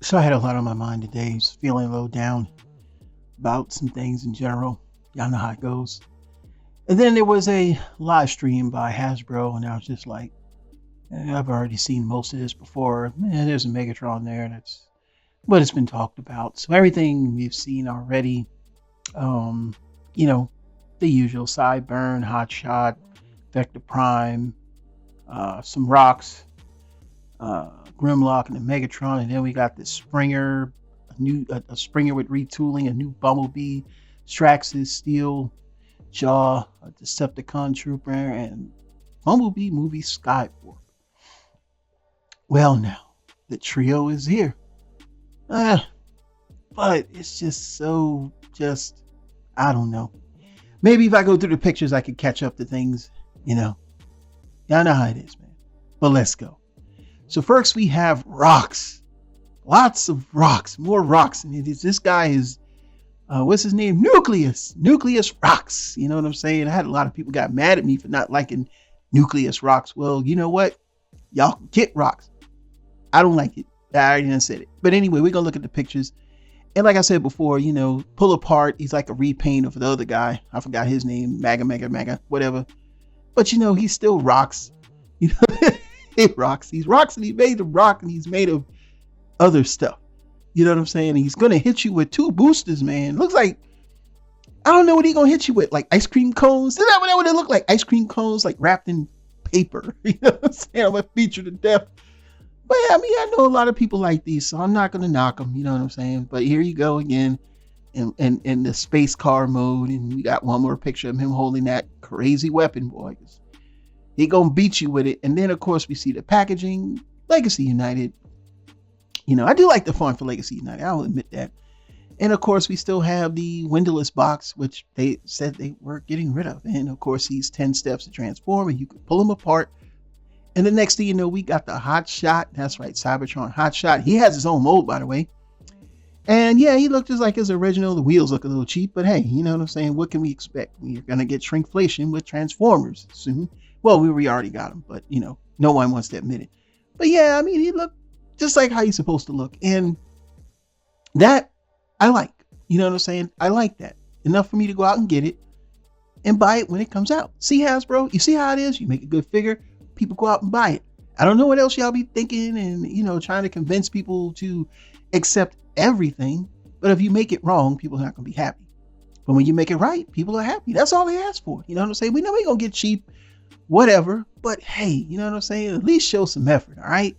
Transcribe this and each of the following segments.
So I had a lot on my mind today. I was feeling a little down about some things in general. Y'all know how it goes. And then there was a live stream by Hasbro, and I was just like, I've already seen most of this before. There's a Megatron there. That's what it's been talked about. So everything we've seen already, um, you know, the usual Sideburn, Hot Shot, Vector Prime, some rocks, Grimlock and the Megatron, and then we got this Springer, a Springer with retooling, a new Bumblebee, Straxus, Steel, Jaw, a Decepticon Trooper, and Bumblebee movie Skywarp. Well, now the trio is here, but it's just I don't know. Maybe if I go through the pictures, I could catch up to things. Y'all know how it is, man. But let's go. So first we have rocks. Lots of rocks. More rocks. And this guy is, what's his name? Nucleus. Nucleus Rocks. You know what I'm saying? I had a lot of people got mad at me for not liking Nucleus Rocks. Well, you know what? Y'all get rocks. I don't like it. I already done said it. But anyway, we're going to look at the pictures. And like I said before, pull apart. He's like a repaint of the other guy. I forgot his name. Mega, whatever. But he's still rocks. It rocks. He's rocks, and he's made of rock, and he's made of other stuff. You know what I'm saying? And he's gonna hit you with two boosters, man. Looks like, I don't know what he's gonna hit you with, like ice cream cones. Is that what it look like? Ice cream cones, like wrapped in paper. You know what I'm saying? I'm gonna feature to death. But yeah, I know a lot of people like these, so I'm not gonna knock them. You know what I'm saying? But here you go again, in the space car mode, and we got one more picture of him holding that crazy weapon, boy. He gonna beat you with it. And then of course we see the packaging, Legacy United. I do like the font for Legacy United, I'll admit that. And of course we still have the windowless box, which they said they were getting rid of. And of course these 10 steps to transform, and you can pull them apart. And the next thing you know, we got the Hot Shot. That's right, Cybertron Hot Shot. He has his own mold, by the way. And yeah, he looked just like his original. The wheels look a little cheap, but hey, you know what I'm saying? What can we expect? We're gonna get shrinkflation with Transformers soon. Well, we already got him, but no one wants to admit it. But yeah, he looked just like how he's supposed to look. And that I like. You know what I'm saying? I like that. Enough for me to go out and get it and buy it when it comes out. See, Hasbro? You see how it is? You make a good figure, people go out and buy it. I don't know what else y'all be thinking and, trying to convince people to accept everything. But if you make it wrong, people are not going to be happy. But when you make it right, people are happy. That's all they ask for. You know what I'm saying? We know we ain't going to get cheap, whatever, but hey, you know what I'm saying? At least show some effort, all right?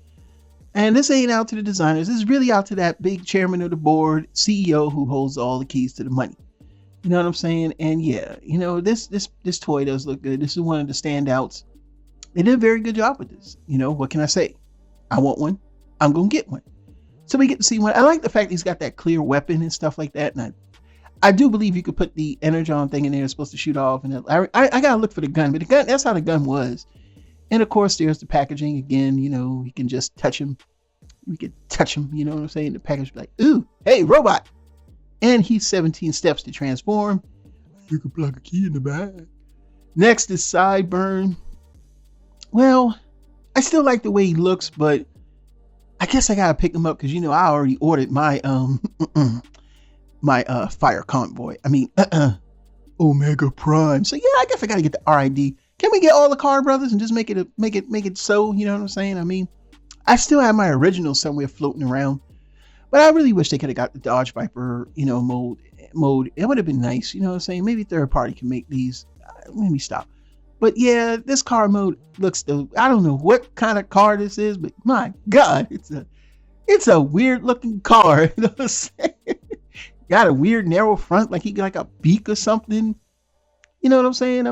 And this ain't out to the designers. This is really out to that big chairman of the board, CEO, who holds all the keys to the money. You know what I'm saying? And yeah, this toy does look good. This is one of the standouts. They did a very good job with this. What can I say? I want one. I'm going to get one. So we get to see one. I like the fact he's got that clear weapon and stuff like that. And I do believe you could put the Energon thing in there. It's supposed to shoot off. And I got to look for the gun. But the gun, that's how the gun was. And of course, there's the packaging again. You can just touch him. We can touch him. You know what I'm saying? The package be like, ooh, hey, robot. And he's 17 steps to transform. You can plug a key in the bag. Next is Sideburn. Well, I still like the way he looks, but I guess I gotta pick him up because I already ordered my my fire convoy. Omega Prime. So yeah, I guess I gotta get the RID. Can we get all the Car Brothers and just make it so? You know what I'm saying? I still have my original somewhere floating around, but I really wish they could have got the Dodge Viper, mode. It would have been nice. You know what I'm saying? Maybe third party can make these. Let me stop. But yeah, this car mode looks I don't know what kind of car this is, but my God, it's a weird looking car. You know what I'm saying? Got a weird narrow front, like he got like a beak or something. You know what I'm saying?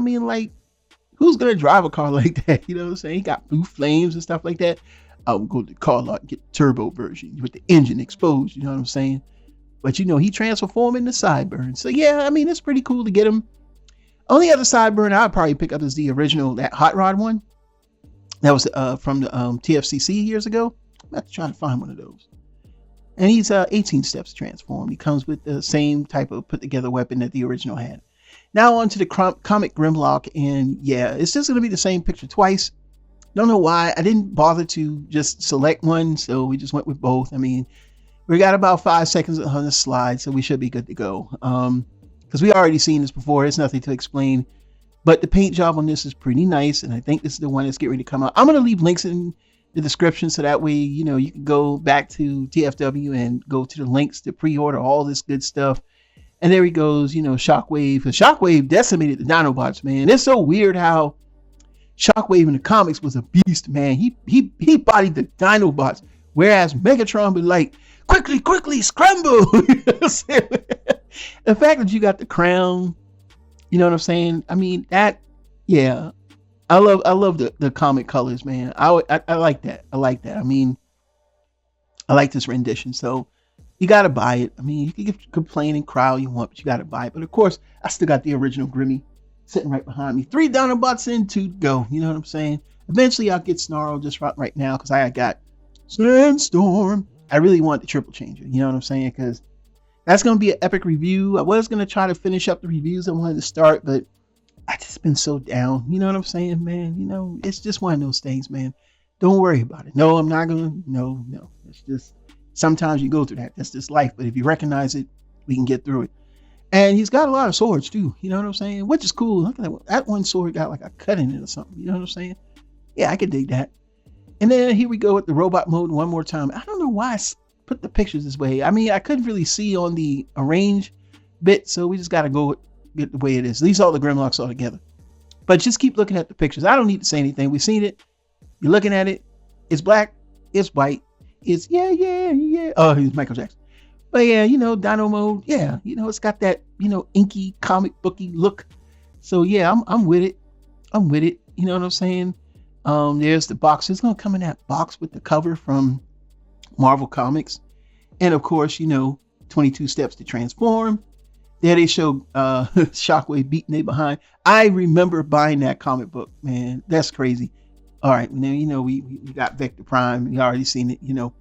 Who's gonna drive a car like that? You know what I'm saying? He got blue flames and stuff like that. I'll go to the car lot and get the turbo version with the engine exposed. You know what I'm saying? But he transformed into Sideburn. So yeah, it's pretty cool to get him. Only other Sideburn I'd probably pick up is the original, that Hot Rod one. That was from the TFCC years ago. I'm about to try to find one of those. And he's 18 steps to transform. He comes with the same type of put together weapon that the original had. Now on to the comic Grimlock. And yeah, it's just going to be the same picture twice. Don't know why. I didn't bother to just select one. So we just went with both. We got about 5 seconds on the slide, so we should be good to go. Because we already seen this before. It's nothing to explain. But the paint job on this is pretty nice, and I think this is the one that's getting ready to come out. I'm going to leave links in the description so that way, you know, you can go back to TFW and go to the links to pre-order all this good stuff. And there he goes, you know, Shockwave. Shockwave decimated the Dinobots, man. It's so weird how Shockwave in the comics was a beast, man. He bodied the Dinobots, whereas Megatron was like, quickly, scramble. The fact that you got the crown, you know what I'm saying? I mean, that, yeah. I love the comic colors, man. I like that. I like that. I mean, I like this rendition. So you got to buy it. I mean, you can complain and cry all you want, but you got to buy it. But of course, I still got the original Grimmy sitting right behind me. 3 Dinobots in, 2 to go. You know what I'm saying? Eventually, I'll get Snarl just right now because I got Sandstorm. I really want the triple changer. You know what I'm saying? Because that's going to be an epic review. I was going to try to finish up the reviews I wanted to start, but I just been so down. You know what I'm saying, man? You know, it's just one of those things, man. Don't worry about it. No, I'm not going to. No. It's just sometimes you go through that. That's just life. But if you recognize it, we can get through it. And he's got a lot of swords, too. You know what I'm saying? Which is cool. Look at that. That one sword got like a cut in it or something. You know what I'm saying? Yeah, I could dig that. And then here we go with the robot mode one more time. I don't know why I put the pictures this way. I mean, I couldn't really see on the arrange bit, so we just got to go get the way it is. These are all the Grimlocks all together. But just keep looking at the pictures. I don't need to say anything. We've seen it. You're looking at it. It's black. It's white. It's yeah. Oh, he's Michael Jackson. But yeah, you know, Dino mode. Yeah, you know, it's got that, you know, inky comic booky look. So yeah, I'm with it. I'm with it. You know what I'm saying? There's the box. It's gonna come in that box with the cover from Marvel Comics, and of course, you know, 22 steps to transform. There they show Shockwave beating it behind. I remember buying that comic book, man. That's crazy. All right, now you know we got Vector Prime. You already seen it. You know,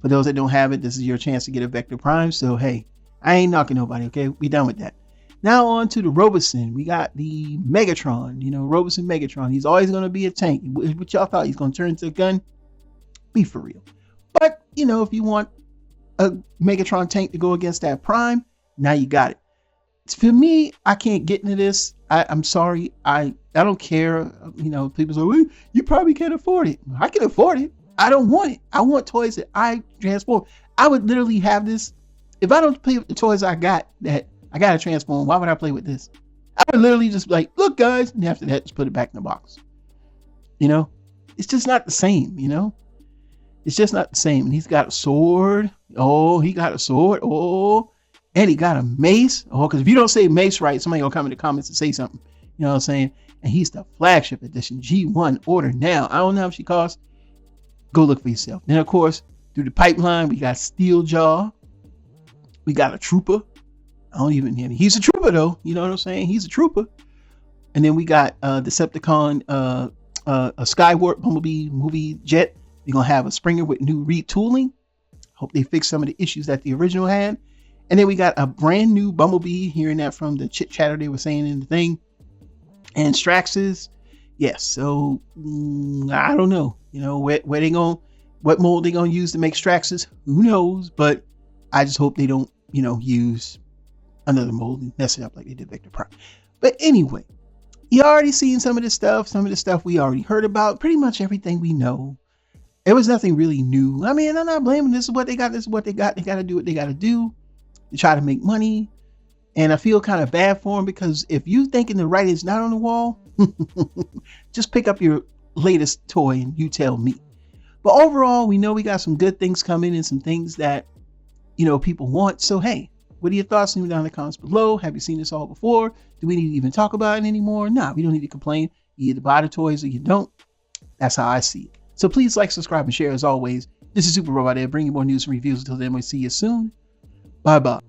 for those that don't have it, this is your chance to get a Vector Prime. So hey, I ain't knocking nobody. Okay, we done with that. Now on to the Robosen. We got the Megatron. You know, Robosen Megatron. He's always going to be a tank. What y'all thought he's going to turn into a gun? Be for real. But you know, if you want a Megatron tank to go against that Prime, now you got it. For me, I can't get into this. I'm sorry. I don't care. You know, people say, well, you probably can't afford it. I can afford it. I don't want it. I want toys that I transform. I would literally have this. If I don't play with the toys I got that I got to transform, why would I play with this? I would literally just be like, look, guys. And after that, just put it back in the box. You know, it's just not the same, you know. It's just not the same. And he's got a sword. Oh, he got a sword. Oh. And he got a mace. Oh, because if you don't say mace right, somebody gonna come in the comments and say something. You know what I'm saying? And he's the flagship edition. G1 order now. I don't know how she costs. Go look for yourself. Then of course, through the pipeline, we got Steeljaw. We got a trooper. I don't even hear. He's a trooper though. You know what I'm saying? He's a trooper. And then we got Decepticon, a Skywarp Bumblebee movie jet. We're gonna have a Springer with new retooling. Hope they fix some of the issues that the original had. And then we got a brand new Bumblebee, hearing that from the chit chatter they were saying in the thing. And Straxes, yes. So I don't know, you know, what mold they gonna use to make Straxes? Who knows? But I just hope they don't, you know, use another mold and mess it up like they did Vector Prime. But anyway, you already seen some of this stuff. Some of the stuff we already heard about. Pretty much everything we know. It was nothing really new. I mean, I'm not blaming. This is what they got. This is what they got. They got to do what they got to do. To try to make money. And I feel kind of bad for him, because if you thinking the writing is not on the wall, just pick up your latest toy and you tell me. But overall, we know we got some good things coming and some things that, you know, people want. So hey, what are your thoughts? Leave them down in the comments below. Have you seen this all before? Do we need to even talk about it anymore? Nah, we don't need to complain. You either buy the toys or you don't. That's how I see it. So please like, subscribe, and share as always. This is Super Robot Ed, bringing more news and reviews. Until then, we'll see you soon. Bye-bye.